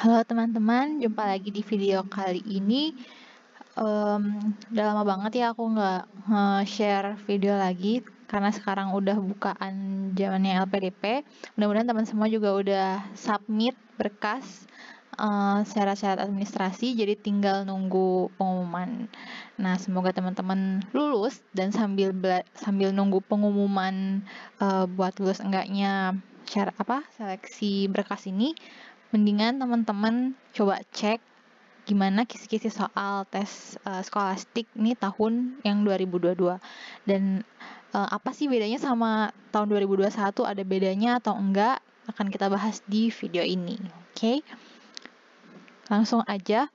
Halo teman-teman, jumpa lagi di video kali ini. Udah lama banget ya aku nggak nge-share video lagi karena sekarang udah bukaan zamannya LPDP. Mudah-mudahan teman semua juga udah submit berkas syarat-syarat administrasi, jadi tinggal nunggu pengumuman. Nah, semoga teman-teman lulus dan sambil nunggu pengumuman buat lulus enggaknya seleksi berkas ini, mendingan teman-teman coba cek gimana kisi-kisi soal tes skolastik nih tahun yang 2022. Dan apa sih bedanya sama tahun 2021, ada bedanya atau enggak, akan kita bahas di video ini. Oke? Langsung aja.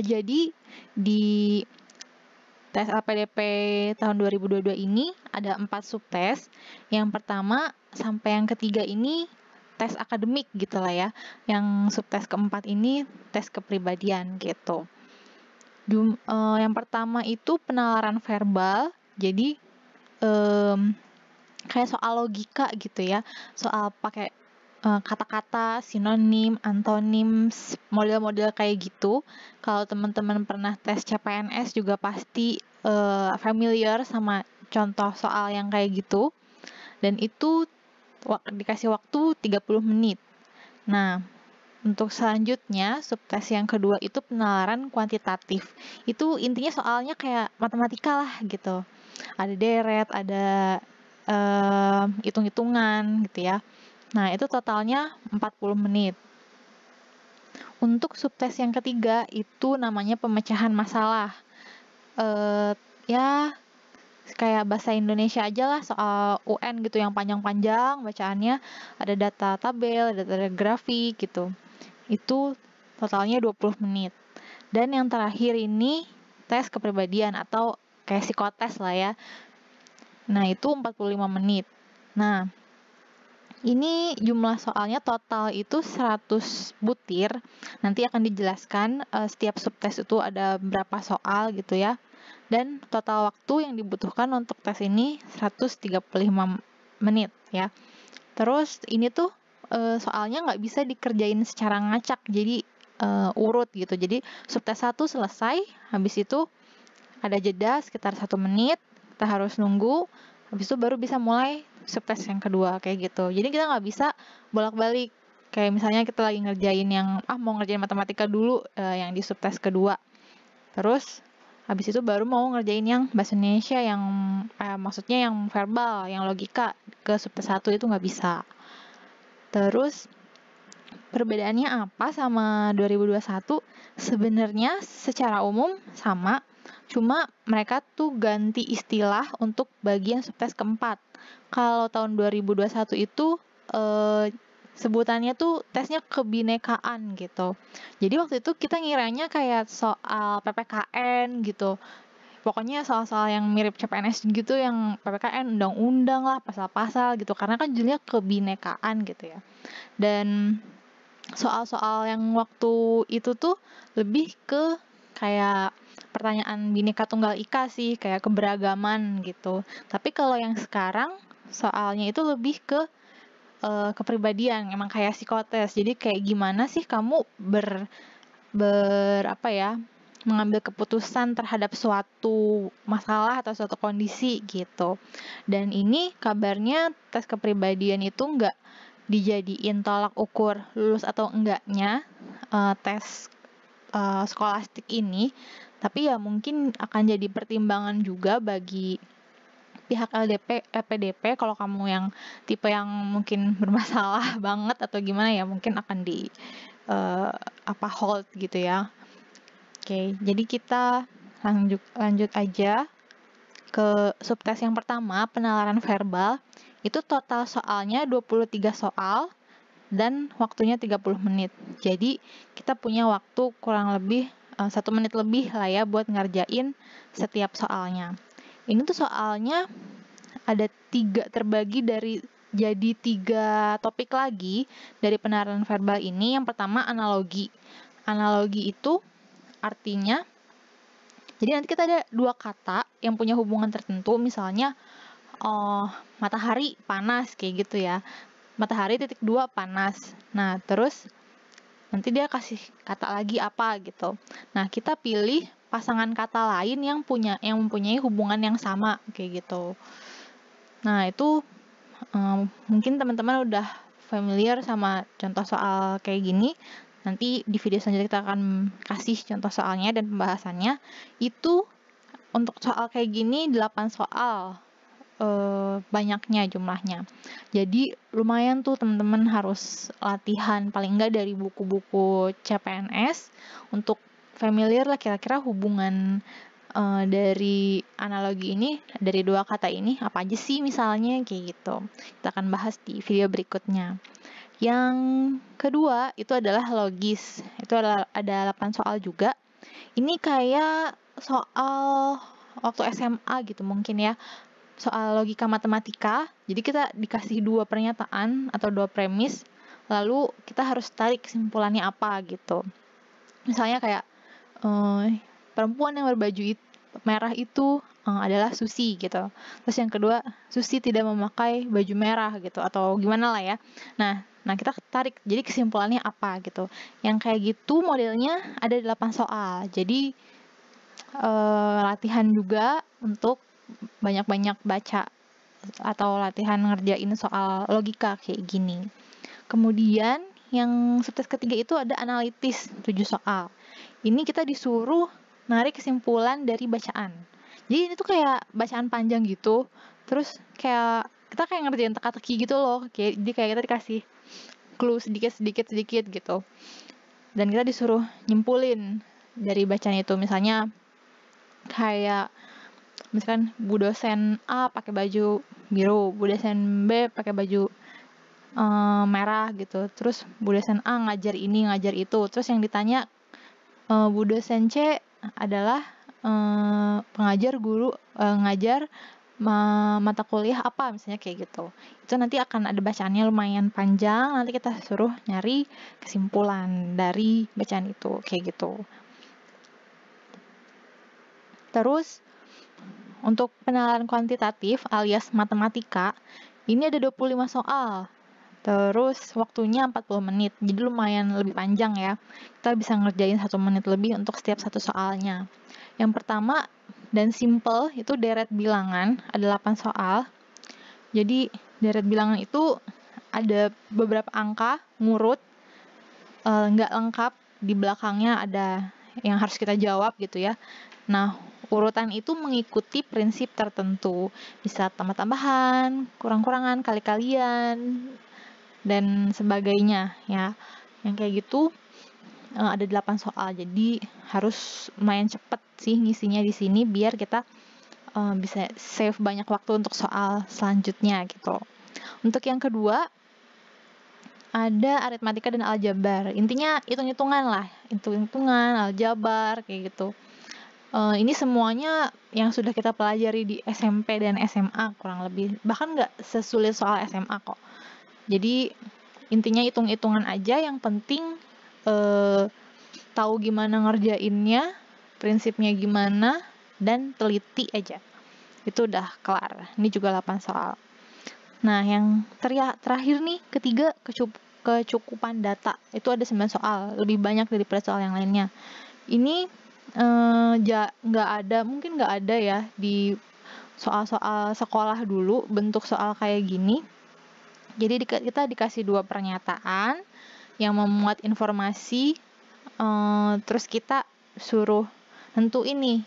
Jadi di tes LPDP tahun 2022 ini ada 4 subtes. Yang pertama sampai yang ketiga ini tes akademik gitu lah ya. Yang subtes keempat ini tes kepribadian gitu. Yang pertama itu penalaran verbal. Jadi kayak soal logika gitu ya. Soal pakai kata-kata, sinonim, antonim, model-model kayak gitu. Kalau teman-teman pernah tes CPNS juga pasti familiar sama contoh soal yang kayak gitu. Dan itu dikasih waktu 30 menit. Nah, untuk selanjutnya, subtes yang kedua itu penalaran kuantitatif. Itu intinya soalnya kayak matematika lah gitu. Ada deret, ada hitung-hitungan gitu ya. Nah, itu totalnya 40 menit. Untuk subtes yang ketiga itu namanya pemecahan masalah. Ya, kayak bahasa Indonesia aja lah, soal UN gitu yang panjang-panjang bacaannya, ada data tabel, ada data grafik gitu. Itu totalnya 20 menit. Dan yang terakhir ini tes kepribadian atau kayak psikotes lah ya. Nah, itu 45 menit. Nah, ini jumlah soalnya total itu 100 butir. Nanti akan dijelaskan setiap subtes itu ada berapa soal gitu ya. Dan total waktu yang dibutuhkan untuk tes ini 135 menit ya. Terus ini tuh soalnya nggak bisa dikerjain secara ngacak, jadi urut gitu. Jadi subtes 1 selesai, habis itu ada jeda sekitar 1 menit, kita harus nunggu, habis itu baru bisa mulai subtes yang kedua kayak gitu. Jadi kita nggak bisa bolak-balik. Kayak misalnya kita lagi ngerjain yang mau ngerjain matematika dulu yang di subtes kedua. Terus habis itu baru mau ngerjain yang bahasa Indonesia yang maksudnya yang verbal, yang logika ke subtes 1 itu nggak bisa. Terus perbedaannya apa sama 2021? Sebenarnya secara umum sama, cuma mereka tuh ganti istilah untuk bagian subtes keempat. Kalau tahun 2021 itu sebutannya tuh tesnya kebinekaan gitu. Jadi waktu itu kita ngiranya kayak soal PPKN gitu. Pokoknya soal-soal yang mirip CPNS gitu, yang PPKN, undang-undang lah, pasal-pasal gitu. Karena kan judulnya kebinekaan gitu ya. Dan soal-soal yang waktu itu tuh lebih ke kayak pertanyaan Bhinneka Tunggal Ika sih, kayak keberagaman gitu. Tapi kalau yang sekarang soalnya itu lebih ke kepribadian, emang kayak psikotes. Jadi kayak gimana sih kamu mengambil keputusan terhadap suatu masalah atau suatu kondisi gitu. Dan ini kabarnya tes kepribadian itu nggak dijadiin tolak ukur lulus atau enggaknya tes skolastik ini, tapi ya mungkin akan jadi pertimbangan juga bagi pihak LPDP kalau kamu yang tipe yang mungkin bermasalah banget atau gimana ya, mungkin akan di hold gitu ya. Oke, jadi kita lanjut aja ke subtes yang pertama, penalaran verbal. Itu total soalnya 23 soal dan waktunya 30 menit. Jadi kita punya waktu kurang lebih 1 menit lebih lah ya buat ngerjain setiap soalnya. Ini tuh soalnya ada 3 terbagi jadi 3 topik lagi dari penalaran verbal ini. Yang pertama analogi. Analogi itu artinya, jadi nanti kita ada 2 kata yang punya hubungan tertentu, misalnya matahari panas kayak gitu ya. Matahari titik 2 panas. Nah, terus nanti dia kasih kata lagi apa gitu. Nah, kita pilih pasangan kata lain yang mempunyai hubungan yang sama kayak gitu. Nah, itu mungkin teman-teman udah familiar sama contoh soal kayak gini. Nanti di video selanjutnya kita akan kasih contoh soalnya dan pembahasannya. Itu untuk soal kayak gini 8 soal banyaknya jumlahnya. Jadi lumayan tuh teman-teman harus latihan paling enggak dari buku-buku CPNS untuk familiar lah kira-kira hubungan dari analogi ini, dari dua kata ini apa aja sih misalnya kayak gitu. Kita akan bahas di video berikutnya. Yang kedua itu adalah logis. Itu ada 8 soal juga. Ini kayak soal waktu SMA gitu mungkin ya. Soal logika matematika. Jadi kita dikasih 2 pernyataan atau 2 premis, lalu kita harus tarik kesimpulannya apa gitu. Misalnya kayak perempuan yang berbaju merah itu adalah Susi gitu. Terus yang kedua, Susi tidak memakai baju merah gitu atau gimana lah ya. Nah kita tarik jadi kesimpulannya apa gitu. Yang kayak gitu modelnya ada 8 soal. Jadi latihan juga untuk banyak-banyak baca atau latihan ngerjain soal logika kayak gini. Kemudian yang subtes ketiga itu ada analitis 7 soal. Ini kita disuruh narik kesimpulan dari bacaan. Jadi ini tuh kayak bacaan panjang gitu. Terus kayak kita kayak ngerjain teka-teki gitu loh. Jadi kayak kita dikasih clue sedikit gitu. Dan kita disuruh nyimpulin dari bacaan itu. Misalnya kayak misalkan Bu dosen A pakai baju biru, Bu dosen B pakai baju merah gitu. Terus Bu dosen A ngajar ini, ngajar itu. Terus yang ditanya Bu dosen C adalah pengajar guru ngajar mata kuliah apa misalnya kayak gitu. Itu nanti akan ada bacaannya lumayan panjang. Nanti kita suruh nyari kesimpulan dari bacaan itu kayak gitu. Terus untuk penilaian kuantitatif alias matematika, ini ada 25 soal. Terus waktunya 40 menit, jadi lumayan lebih panjang ya. Kita bisa ngerjain 1 menit lebih untuk setiap satu soalnya. Yang pertama dan simple itu deret bilangan, ada 8 soal. Jadi deret bilangan itu ada beberapa angka ngurut, nggak lengkap, di belakangnya ada yang harus kita jawab gitu ya. Nah, urutan itu mengikuti prinsip tertentu, bisa tambah-tambahan, kurang-kurangan, kali-kalian, dan sebagainya ya. Yang kayak gitu ada 8 soal, jadi harus lumayan cepet sih ngisinya di sini biar kita bisa save banyak waktu untuk soal selanjutnya gitu. Untuk yang kedua ada aritmatika dan aljabar. Intinya hitung-hitungan lah, hitung-hitungan, aljabar kayak gitu. Ini semuanya yang sudah kita pelajari di SMP dan SMA kurang lebih. Bahkan nggak sesulit soal SMA kok. Jadi intinya hitung-hitungan aja, yang penting tahu gimana ngerjainnya, prinsipnya gimana, dan teliti aja. Itu udah kelar. Ini juga 8 soal. Nah, yang terakhir nih, ketiga, kecukupan data. Itu ada 9 soal, lebih banyak daripada soal yang lainnya. Ini mungkin nggak ada ya di soal-soal sekolah dulu bentuk soal kayak gini. Jadi kita dikasih 2 pernyataan yang memuat informasi, terus kita suruh nentuin nih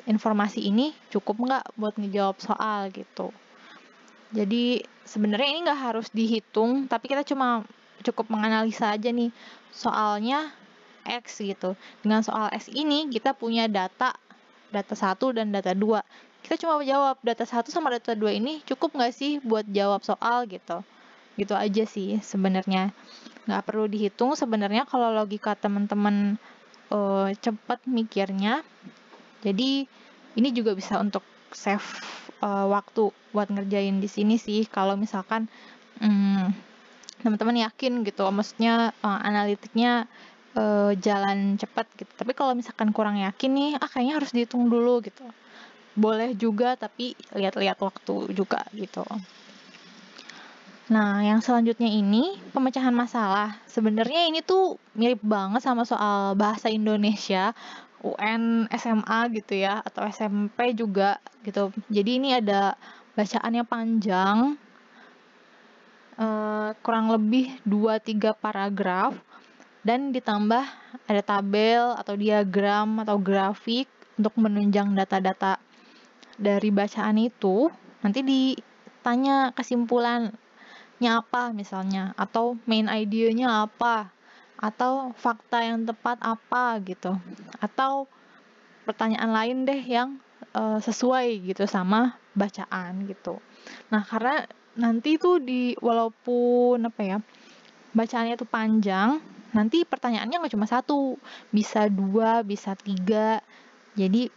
informasi ini cukup nggak buat ngejawab soal gitu. Jadi sebenarnya ini nggak harus dihitung, tapi kita cuma cukup menganalisa aja nih soalnya X gitu. Dengan soal X ini kita punya data 1 dan data 2. Kita cuma jawab data 1 sama data 2 ini cukup nggak sih buat jawab soal gitu. Gitu aja sih sebenarnya. Nggak perlu dihitung sebenarnya kalau logika teman-teman cepat mikirnya. Jadi ini juga bisa untuk save waktu buat ngerjain di sini sih. Kalau misalkan teman-teman yakin gitu, maksudnya analitiknya jalan cepat gitu. Tapi kalau misalkan kurang yakin nih, kayaknya harus dihitung dulu gitu. Boleh juga, tapi lihat-lihat waktu juga gitu. Nah, yang selanjutnya ini pemecahan masalah. Sebenarnya ini tuh mirip banget sama soal bahasa Indonesia, UN, SMA gitu ya, atau SMP juga gitu. Jadi ini ada bacaannya panjang, kurang lebih 2-3 paragraf, dan ditambah ada tabel atau diagram atau grafik untuk menunjang data-data dari bacaan itu. Nanti ditanya kesimpulannya apa misalnya, atau main idea-nya apa, atau fakta yang tepat apa gitu, atau pertanyaan lain deh yang sesuai gitu sama bacaan gitu. Nah, karena nanti tuh walaupun apa ya, bacaannya tuh panjang, nanti pertanyaannya nggak cuma satu, bisa 2, bisa 3. Jadi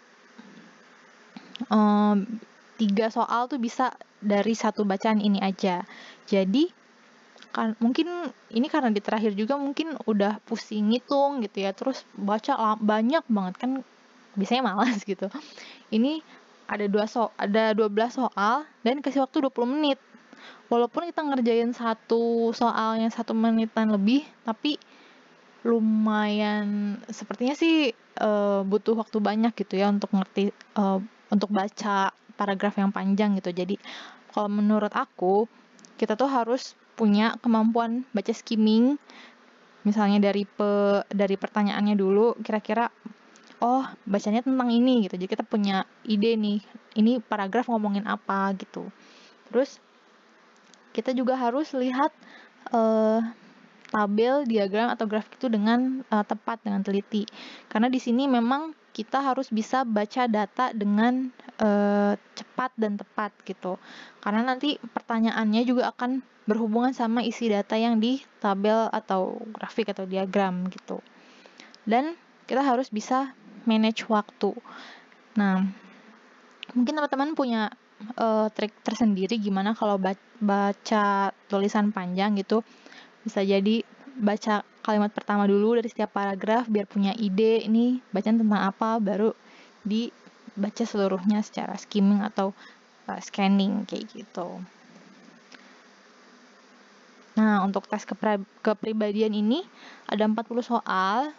3 soal tuh bisa dari satu bacaan ini aja. Jadi mungkin ini karena di terakhir juga mungkin udah pusing ngitung gitu ya, terus baca banyak banget kan, biasanya malas gitu. Ini ada 12 soal dan kasih waktu 20 menit. Walaupun kita ngerjain satu soalnya 1 menitan lebih, tapi lumayan sepertinya sih butuh waktu banyak gitu ya untuk ngerti, untuk baca paragraf yang panjang gitu. Jadi kalau menurut aku, kita tuh harus punya kemampuan baca skimming, misalnya dari pertanyaannya dulu, kira-kira oh bacanya tentang ini gitu, jadi kita punya ide nih, ini paragraf ngomongin apa gitu. Terus kita juga harus lihat tabel, diagram atau grafik itu dengan tepat, dengan teliti, karena di sini memang kita harus bisa baca data dengan cepat dan tepat gitu, karena nanti pertanyaannya juga akan berhubungan sama isi data yang di tabel atau grafik atau diagram gitu. Dan kita harus bisa manage waktu. Nah, mungkin teman-teman punya trik tersendiri gimana kalau baca tulisan panjang gitu. Bisa jadi baca kalimat pertama dulu dari setiap paragraf biar punya ide ini bacaan tentang apa, baru dibaca seluruhnya secara skimming atau scanning kayak gitu. Nah, untuk tes kepribadian ini ada 40 soal,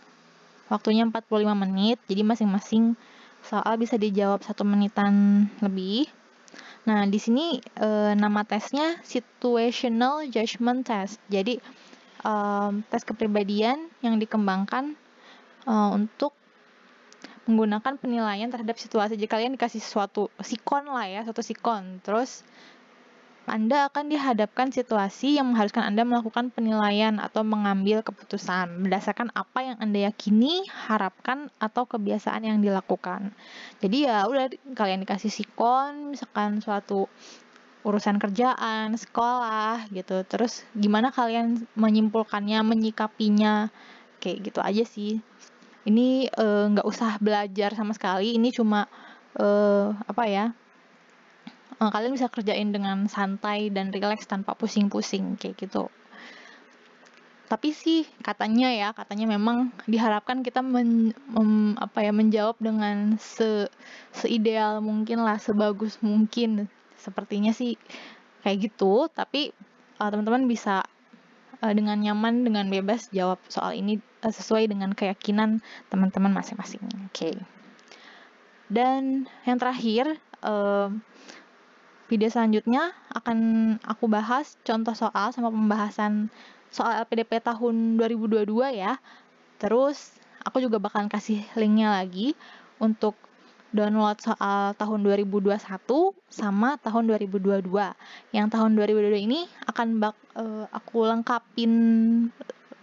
waktunya 45 menit, jadi masing-masing soal bisa dijawab 1 menitan lebih. Nah, di sini nama tesnya Situational Judgment Test. Jadi tes kepribadian yang dikembangkan untuk menggunakan penilaian terhadap situasi. Jika kalian dikasih suatu sikon, terus Anda akan dihadapkan situasi yang mengharuskan Anda melakukan penilaian atau mengambil keputusan berdasarkan apa yang Anda yakini, harapkan, atau kebiasaan yang dilakukan. Jadi ya udah, kalian dikasih sikon, misalkan suatu urusan kerjaan, sekolah gitu. Terus gimana kalian menyimpulkannya, menyikapinya, kayak gitu aja sih. Ini nggak usah belajar sama sekali, ini cuma kalian bisa kerjain dengan santai dan rileks tanpa pusing-pusing kayak gitu. Tapi sih katanya memang diharapkan kita menjawab dengan seideal mungkin lah, sebagus mungkin. Sepertinya sih kayak gitu, tapi teman-teman bisa dengan nyaman, dengan bebas jawab soal ini sesuai dengan keyakinan teman-teman masing-masing. Oke. Dan yang terakhir, video selanjutnya akan aku bahas contoh soal sama pembahasan soal LPDP tahun 2022 ya. Terus aku juga bakalan kasih linknya lagi untuk download soal tahun 2021 sama tahun 2022. Yang tahun 2022 ini akan aku lengkapin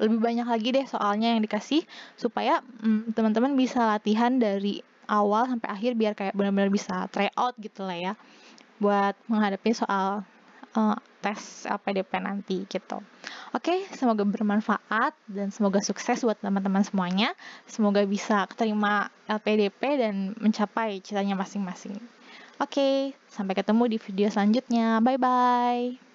lebih banyak lagi deh soalnya yang dikasih, supaya teman-teman bisa latihan dari awal sampai akhir biar kayak benar-benar bisa try out gitu lah ya, buat menghadapi soal tes LPDP nanti gitu. Oke, semoga bermanfaat dan semoga sukses buat teman-teman semuanya. Semoga bisa keterima LPDP dan mencapai cita-citanya masing-masing. Oke, sampai ketemu di video selanjutnya. Bye-bye.